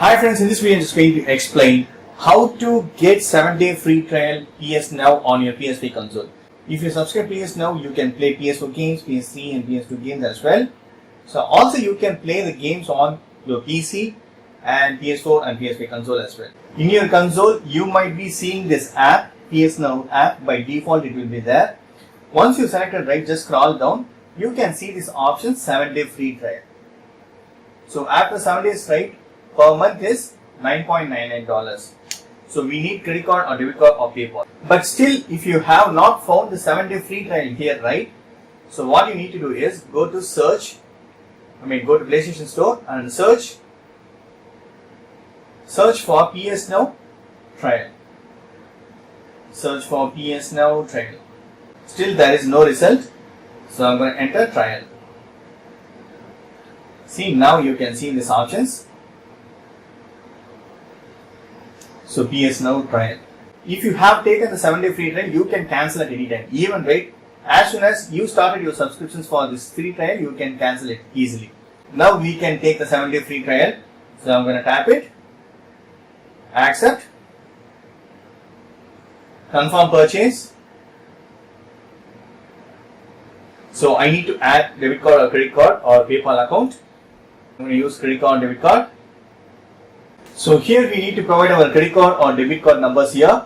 Hi friends, in this video I'm just going to explain how to get 7-day free trial PS Now on your PS5 console. If you subscribe PS Now, you can play PS4 games, PS3 and PS2 games as well. So also you can play the games on your PC and PS4 and PS5 console as well. In your console, you might be seeing this app, PS Now app. By default it will be there. Once you select it, right, just scroll down. You can see this option 7-day free trial. So after 7 days right, per month is $9.99. So we need credit card or debit card or PayPal. But still, if you have not found the 7-day free trial here, right? So what you need to do is go to search. Go to PlayStation Store and search for PS Now trial. Search for PS Now trial. Still there is no result. So I'm going to enter trial. See, now you can see these options. So PS Now trial. If you have taken the 7-day free trial, you can cancel at any time. Even right, as soon as you started your subscriptions for this free trial, you can cancel it easily. Now we can take the 7-day free trial. So I'm going to tap it. Accept. Confirm purchase. So I need to add debit card or credit card or PayPal account. I'm going to use credit card or debit card. So here we need to provide our credit card or debit card numbers here.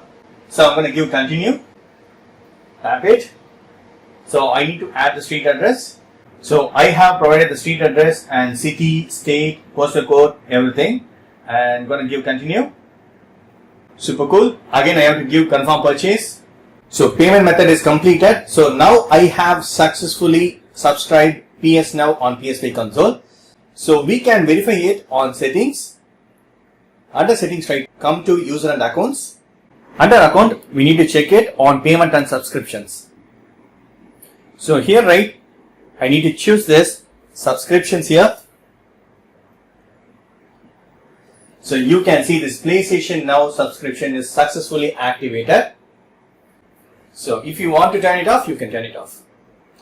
So I'm going to give continue. Tap it. So I need to add the street address. So I have provided the street address and city, state, postal code, everything. And I'm going to give continue. Super cool. Again I have to give confirm purchase. So payment method is completed. So now I have successfully subscribed PS Now on PS5 console. So we can verify it on settings. Under settings, right, come to user and accounts. Under account, we need to check it on payment and subscriptions. So here, right, I need to choose this subscriptions here. So you can see this PlayStation Now subscription is successfully activated. So if you want to turn it off, you can turn it off.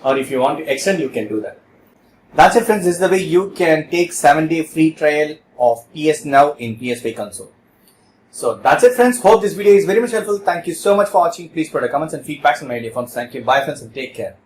Or if you want to extend, you can do that. That's it friends, this is the way you can take 7-day free trial of PS Now in PS5 console. So that's it friends, hope this video is very much helpful. Thank you so much for watching. Please put your comments and feedbacks in my idea forms. Thank you, bye friends and take care.